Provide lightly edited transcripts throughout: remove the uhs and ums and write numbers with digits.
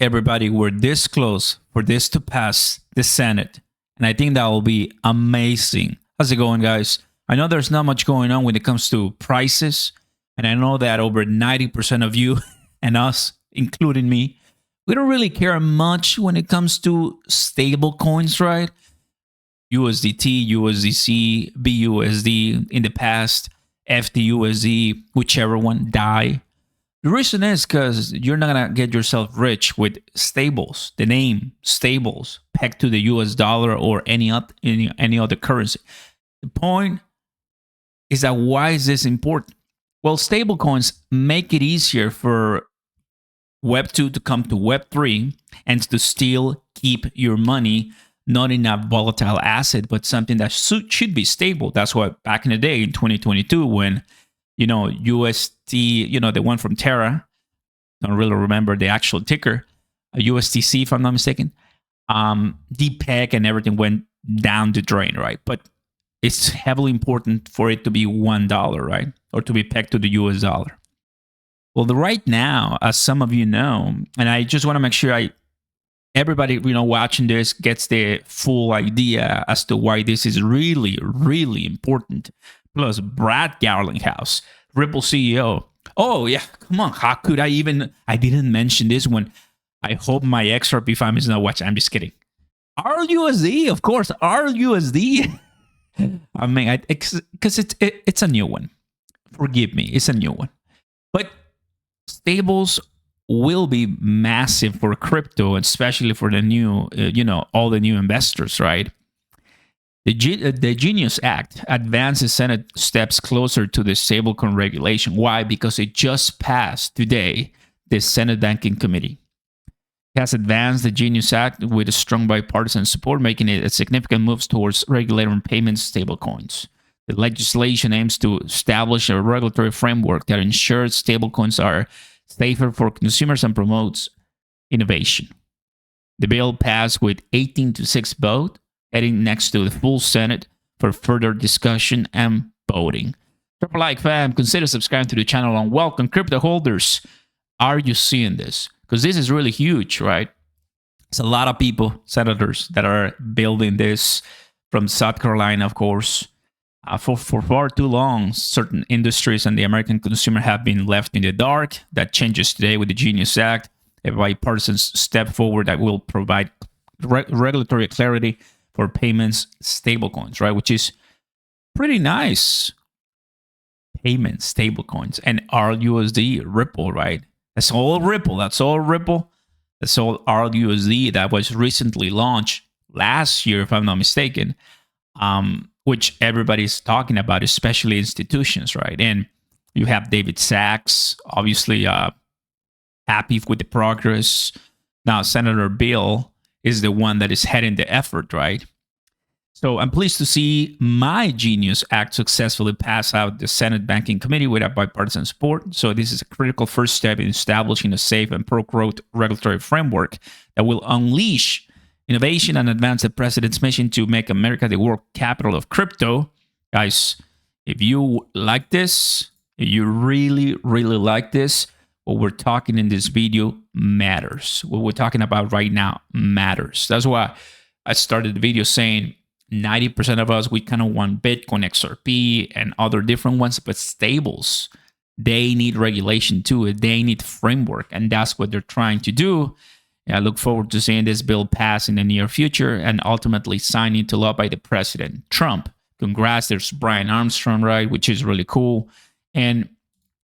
everybody, we're this close for this to pass the Senate. And I think that will be amazing. How's it going, guys? I know there's not much going on when it comes to prices. And I know that over 90% of you and us, including me, we don't really care much when it comes to stable coins, right? USDT, USDC, BUSD in the past, FTUSD, whichever one, DAI. The reason is because you're not going to get yourself rich with stables, the name stables, pegged to the US dollar or any other currency. The point is that why is this important? Well, stablecoins make it easier for Web 2 to come to Web 3 and to still keep your money not in a volatile asset, but something that should be stable. That's why back in the day in 2022, when, USD, the one from Terra, don't really remember the actual ticker, USTC, if I'm not mistaken, DPEG and everything went down the drain, right? But it's heavily important for it to be $1, right? Or to be pegged to the US dollar. Well, right now, as some of you know, and I just want to make sure everybody, watching this gets the full idea as to why this is really, really important. Plus, Brad Garlinghouse, Ripple CEO. Oh, yeah, come on. How could I didn't mention this one. I hope my XRP fam is not watching. I'm just kidding. RUSD, of course, RUSD. I mean, because it's a new one. Forgive me, it's a new one. But stables will be massive for crypto, especially for the new, all the new investors, right? The Genius Act advances Senate steps closer to the stablecoin regulation. Why? Because it just passed today the Senate Banking Committee. It has advanced the Genius Act with a strong bipartisan support, making it a significant moves towards regulating payments stablecoins. The legislation aims to establish a regulatory framework that ensures stablecoins are safer for consumers and promotes innovation. The bill passed with 18-6 vote, heading next to the full Senate for further discussion and voting. Triple like fam, consider subscribing to the channel and welcome crypto holders. Are you seeing this? Because this is really huge, right? It's a lot of people, senators, that are building this from South Carolina, of course. For far too long, certain industries and the American consumer have been left in the dark. That changes today with the Genius Act, a bipartisan step forward that will provide regulatory clarity for payments stablecoins, right? Which is pretty nice. Payments stablecoins and RUSD, Ripple, right? That's all Ripple. That's all Ripple. That's all RUSD that was recently launched last year, if I'm not mistaken. Which everybody's talking about, especially institutions, right? And you have David Sachs, obviously happy with the progress. Now, Senator Bill is the one that is heading the effort, right? So I'm pleased to see my Genius Act successfully pass out the Senate Banking Committee with bipartisan support. So this is a critical first step in establishing a safe and pro-growth regulatory framework that will unleash innovation and advance the president's mission to make America the world capital of crypto. Guys, if you like this, if you really, really like this, what we're talking in this video matters. What we're talking about right now matters. That's why I started the video saying 90% of us, we kind of want Bitcoin, XRP, and other different ones, but stables, they need regulation too. They need framework, and that's what they're trying to do. I look forward to seeing this bill pass in the near future and ultimately signed into law by the president. Trump, congrats. There's Brian Armstrong, right, which is really cool. And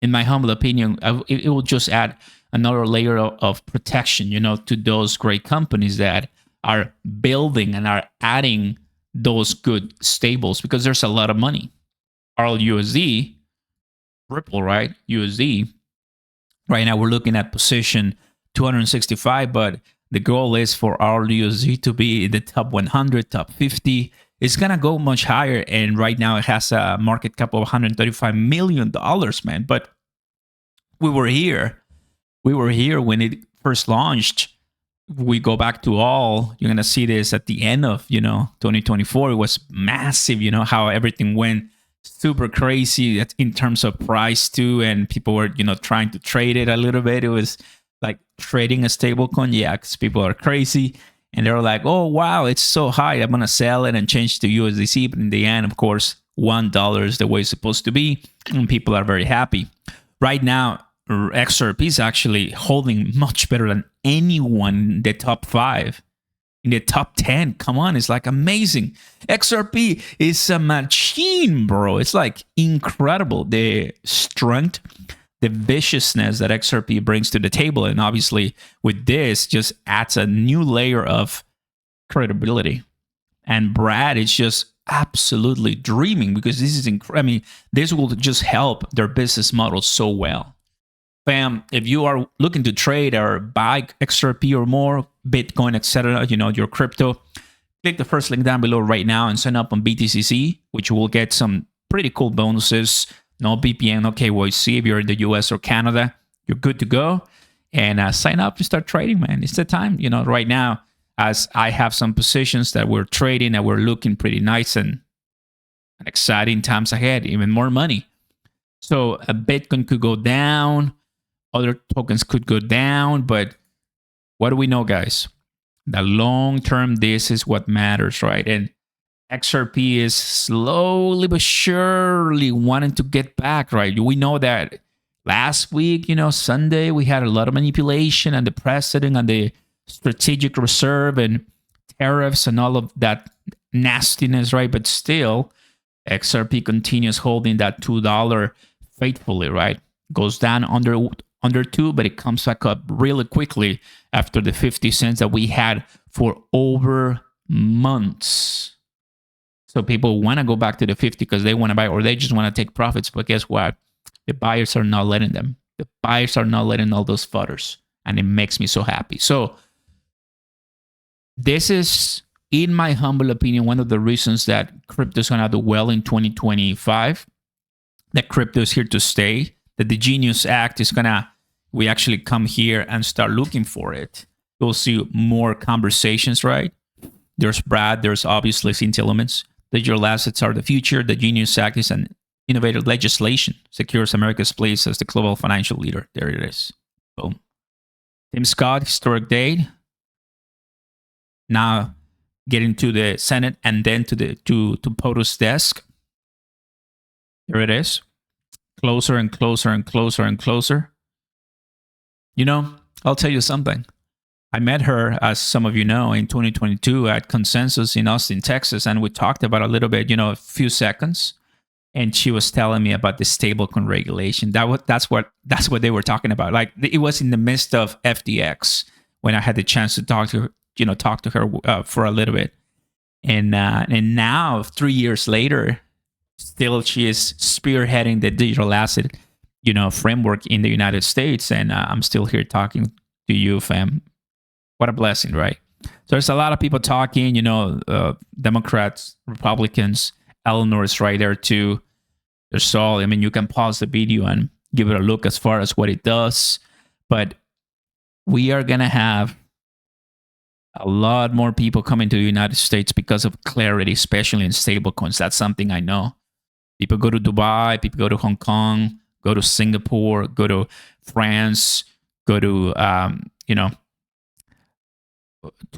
in my humble opinion, it will just add another layer of protection, to those great companies that are building and are adding those good stables, because there's a lot of money. RLUSD, Ripple, right, USD. Right now we're looking at position 265, but the goal is for RLUSD to be in the top 100, top 50. It's gonna go much higher, and right now it has a market cap of $135 million, man. But we were here when it first launched. We go back to you're gonna see this at the end of 2024. It was massive, how everything went super crazy in terms of price too, and people were trying to trade it a little bit. It was like trading a stablecoin. Yeah, because people are crazy and they're like, oh wow, it's so high, I'm gonna sell it and change to USDC. But in the end, of course, $1 is the way it's supposed to be, and people are very happy. Right now, XRP is actually holding much better than anyone in the top 5. In the top 10, come on, it's like amazing. XRP is a machine, bro. It's like incredible. The strength, the viciousness that XRP brings to the table. And obviously, with this, just adds a new layer of credibility. And Brad is just absolutely dreaming, because this is incredible. I mean, this will just help their business model so well. Fam, if you are looking to trade or buy XRP or more, Bitcoin, etc., your crypto, click the first link down below right now and sign up on BTCC, which will get some pretty cool bonuses. No VPN, no KYC. If you're in the US or Canada, you're good to go. And sign up to start trading, man. It's the time. Right now, as I have some positions that we're trading and we're looking pretty nice and exciting times ahead, even more money. So a Bitcoin could go down. Other tokens could go down, but what do we know, guys? The long term, this is what matters, right? And XRP is slowly but surely wanting to get back, right? We know that last week, Sunday, we had a lot of manipulation and the president and the strategic reserve and tariffs and all of that nastiness, right? But still, XRP continues holding that $2 faithfully, right? Goes down under 2, but it comes back up really quickly after the 50 cents that we had for over months. So people want to go back to the 50 because they want to buy, or they just want to take profits. But guess what? The buyers are not letting them. The buyers are not letting all those fudders. And it makes me so happy. So this is, in my humble opinion, one of the reasons that crypto is going to do well in 2025. That crypto is here to stay. That the Genius Act is we actually come here and start looking for it. You'll see more conversations, right? There's Brad, there's obviously Cynthia Lumens. Digital assets are the future. The Genius Act is an innovative legislation, secures America's place as the global financial leader. There it is. Boom. Tim Scott, historic date. Now getting to the Senate and then to POTUS desk. There it is. Closer and closer and closer and closer. I'll tell you something. I met her, as some of you know, in 2022 at Consensus in Austin, Texas, and we talked about a little bit, a few seconds. And she was telling me about the stablecoin regulation. That's what they were talking about. Like, it was in the midst of FTX when I had the chance to talk to her, for a little bit. And now, 3 years later, still she is spearheading the digital asset, framework in the United States. And I'm still here talking to you, fam. What a blessing, right? So there's a lot of people talking, Democrats, Republicans. Eleanor is right there too. There's Saul. I mean, you can pause the video and give it a look as far as what it does. But we are going to have a lot more people coming to the United States because of clarity, especially in stablecoins. That's something I know. People go to Dubai, people go to Hong Kong, go to Singapore, go to France, go to,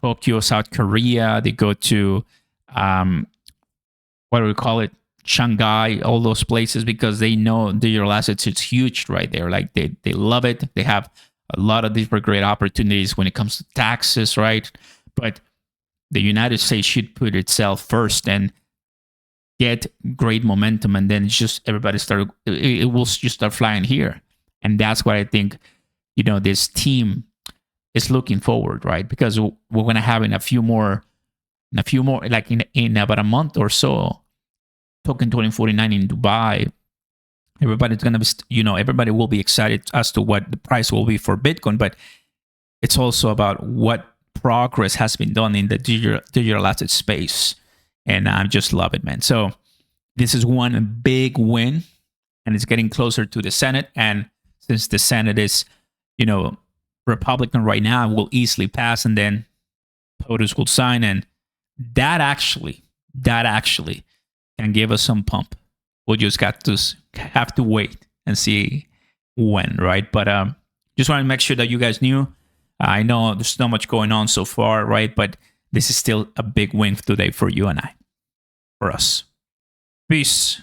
Tokyo, South Korea. They go to, what do we call it? Shanghai, all those places, because they know digital assets, it's huge right there. Like they love it. They have a lot of different great opportunities when it comes to taxes, right? But the United States should put itself first and get great momentum, and then it's just everybody it will just start flying here. And that's what I think, this team is looking forward, right? Because we're going to have in a few more, like in about a month or so, token 2049 in Dubai. Everybody's going to be, everybody will be excited as to what the price will be for Bitcoin, but it's also about what progress has been done in the digital asset space. And I just love it, man. So this is one big win, and it's getting closer to the Senate. And since the Senate is, Republican right now, will easily pass, and then POTUS will sign, and that actually can give us some pump. We'll just have to wait and see when, right? But Just want to make sure that you guys knew. I know there's not much going on so far, right? But this is still a big win today for you and I, for us. Peace.